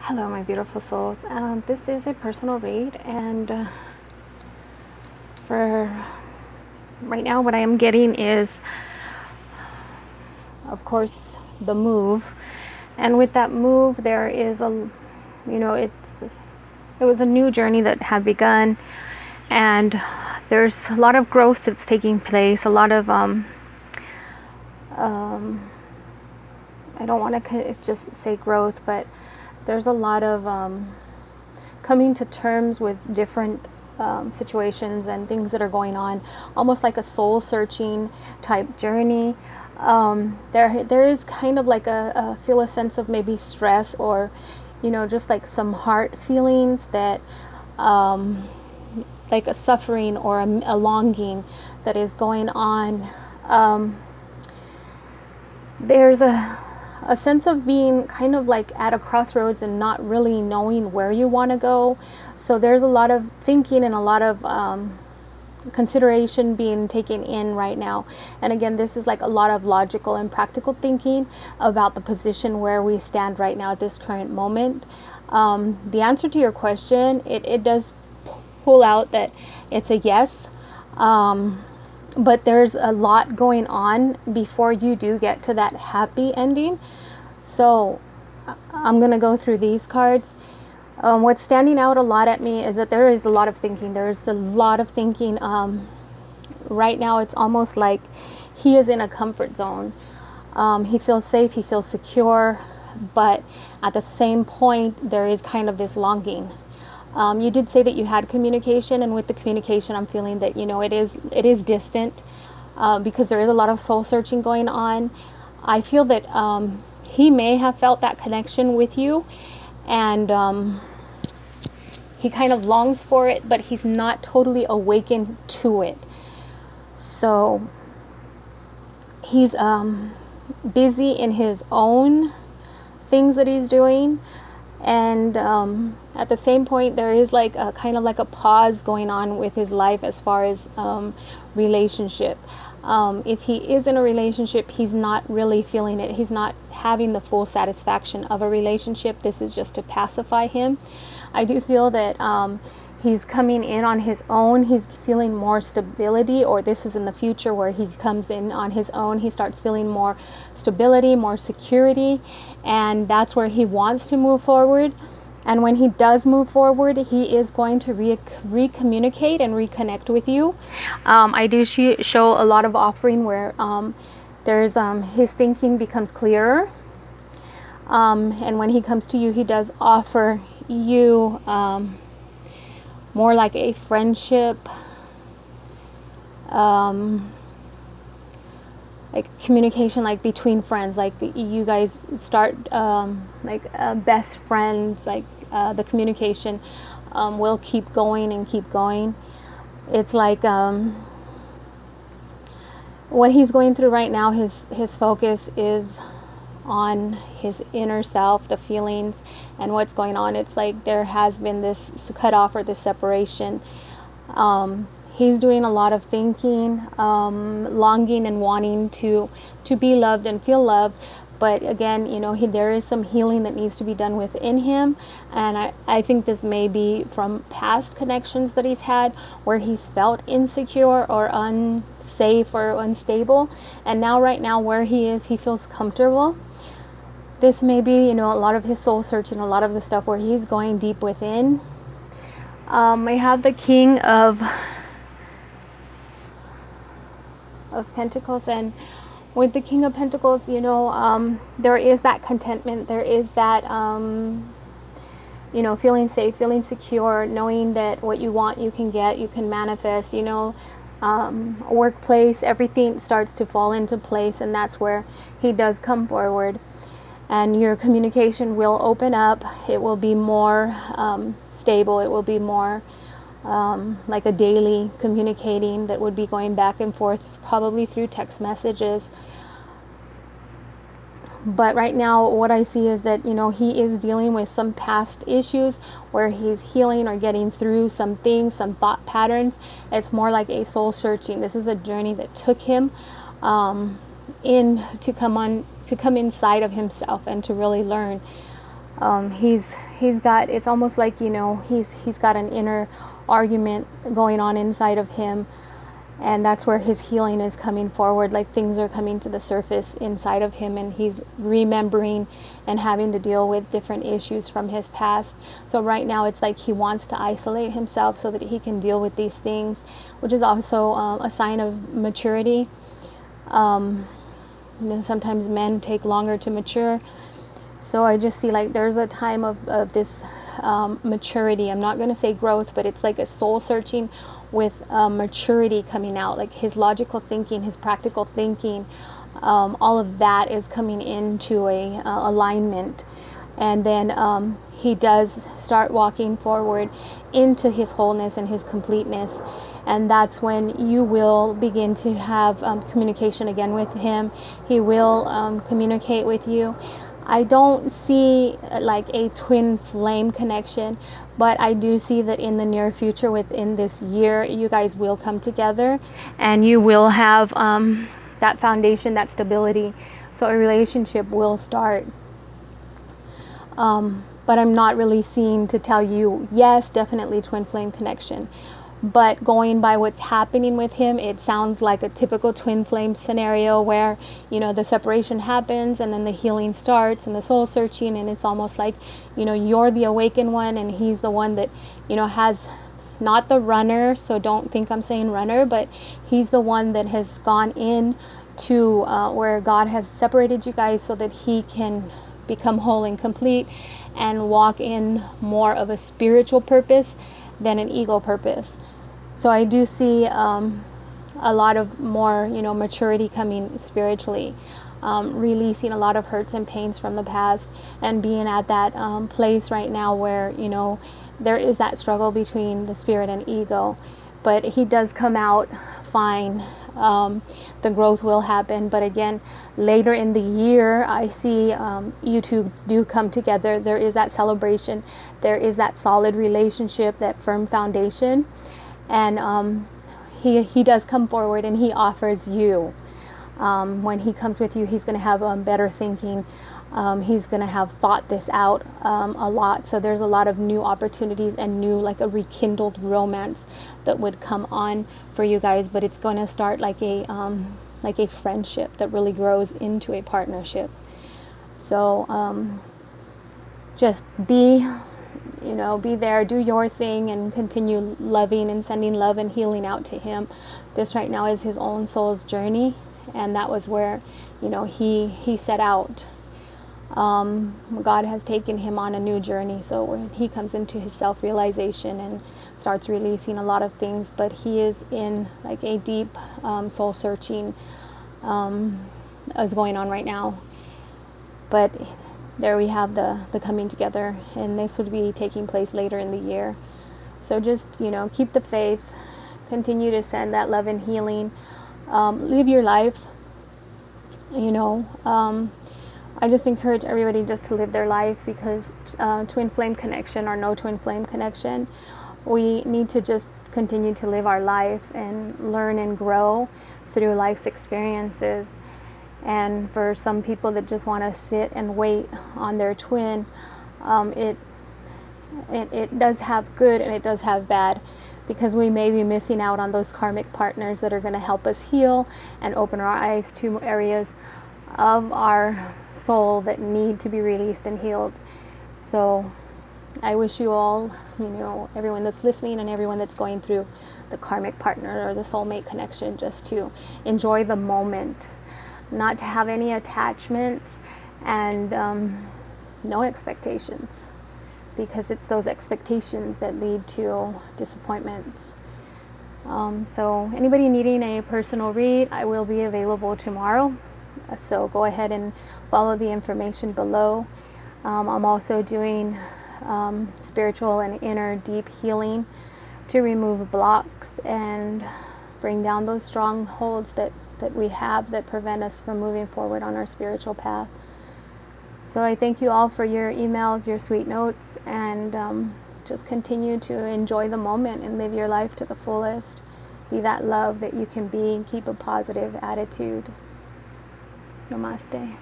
Hello, my beautiful souls. This is a personal read, and for right now, what I am getting is, of course, the move. And with that move, there is it was a new journey that had begun, and there's a lot of growth that's taking place. A lot of I don't want to just say growth, but there's a lot of coming to terms with different situations and things that are going on, almost like a soul searching type journey. There is kind of like feel a sense of maybe stress, or just like some heart feelings that like a suffering or a longing that is going on. There's a sense of being kind of like at a crossroads and not really knowing where you want to go. So there's a lot of thinking and a lot of consideration being taken in right now. And again, this is like a lot of logical and practical thinking about the position where we stand right now at this current moment. The answer to your question, it does pull out that it's a yes. But there's a lot going on before you do get to that happy ending. So I'm going to go through these cards. What's standing out a lot at me is that there is a lot of thinking. There's a lot of thinking. Right now, it's almost like he is in a comfort zone. He feels safe, he feels secure, but at the same point, there is kind of this longing. You did say that you had communication, and with the communication, I'm feeling that it is distant because there is a lot of soul searching going on. I feel that he may have felt that connection with you, and he kind of longs for it, but he's not totally awakened to it. So he's busy in his own things that he's doing. And at the same point, there is like a kind of like a pause going on with his life as far as relationship. If he is in a relationship, he's not really feeling it. He's not having the full satisfaction of a relationship. This is just to pacify him. I do feel that he's coming in on his own. He's feeling more stability, or this is in the future where he comes in on his own. He starts feeling more stability, more security, and that's where he wants to move forward. And when he does move forward, he is going to recommunicate and reconnect with you. I do show a lot of offering where there's his thinking becomes clearer. And when he comes to you, he does offer you more like a friendship, like communication, like between friends, like you guys start best friends, like the communication will keep going and keep going. It's like what he's going through right now, his focus is on his inner self, the feelings and what's going on. It's like there has been this cutoff or this separation. He's doing a lot of thinking, longing and wanting to be loved and feel loved. But again, there is some healing that needs to be done within him. And I think this may be from past connections that he's had where he's felt insecure or unsafe or unstable. And now, right now, where he is, he feels comfortable. This may be, a lot of his soul searching, a lot of the stuff where he's going deep within. I have the King of Pentacles, and with the King of Pentacles, there is that contentment, there is that feeling safe, feeling secure, knowing that what you want you can get, you can manifest. A workplace, everything starts to fall into place, and that's where he does come forward. And your communication will open up. It will be more stable. It will be more like a daily communicating that would be going back and forth, probably through text messages. But right now, what I see is that, he is dealing with some past issues where he's healing or getting through some things, some thought patterns. It's more like a soul searching. This is a journey that took him to come inside of himself and to really learn. He's got, it's almost like, he's got an inner argument going on inside of him, and that's where his healing is coming forward. Like, things are coming to the surface inside of him, and he's remembering and having to deal with different issues from his past. So right now it's like he wants to isolate himself so that he can deal with these things, which is also a sign of maturity. Sometimes men take longer to mature. So I just see like there's a time of this maturity. I'm not going to say growth, but it's like a soul searching with maturity coming out. Like his logical thinking, his practical thinking, all of that is coming into a alignment. And then he does start walking forward into his wholeness and his completeness. And that's when you will begin to have communication again with him. He will communicate with you. I don't see like a twin flame connection, but I do see that in the near future, within this year, you guys will come together and you will have that foundation, that stability. So a relationship will start. But I'm not really seeing to tell you, yes, definitely twin flame connection. But going by what's happening with him, it sounds like a typical twin flame scenario where, the separation happens and then the healing starts and the soul searching, and it's almost like, you're the awakened one and he's the one that, has not the runner. So don't think I'm saying runner, but he's the one that has gone in to where God has separated you guys so that he can become whole and complete and walk in more of a spiritual purpose than an ego purpose. So I do see a lot of more, maturity coming spiritually, releasing a lot of hurts and pains from the past, and being at that place right now where, there is that struggle between the spirit and ego. But he does come out fine. The growth will happen. But again, later in the year, I see you two do come together. There is that celebration. There is that solid relationship, that firm foundation. And he does come forward and he offers you. When he comes with you, he's going to have better thinking. He's going to have thought this out a lot. So there's a lot of new opportunities and new, like a rekindled romance that would come on for you guys. But it's going to start like a friendship that really grows into a partnership. So just be there, do your thing, and continue loving and sending love and healing out to him. This right now is his own soul's journey, and that was where, he set out. God has taken him on a new journey. So when he comes into his self-realization and starts releasing a lot of things, but he is in like a deep soul searching is going on right now. But there we have the coming together, and this would be taking place later in the year. So just, keep the faith, continue to send that love and healing, live your life, I just encourage everybody just to live their life, because twin flame connection or no twin flame connection, we need to just continue to live our lives and learn and grow through life's experiences. And for some people that just want to sit and wait on their twin, it does have good and it does have bad, because we may be missing out on those karmic partners that are going to help us heal and open our eyes to areas of our soul that need to be released and healed. So I wish you all, everyone that's listening and everyone that's going through the karmic partner or the soulmate connection, just to enjoy the moment, not to have any attachments, and no expectations, because it's those expectations that lead to disappointments. So anybody needing a personal read, I will be available tomorrow. So go ahead and follow the information below. I'm also doing spiritual and inner deep healing to remove blocks and bring down those strongholds that we have that prevent us from moving forward on our spiritual path. So I thank you all for your emails, your sweet notes, and just continue to enjoy the moment and live your life to the fullest. Be that love that you can be, and keep a positive attitude. Namaste.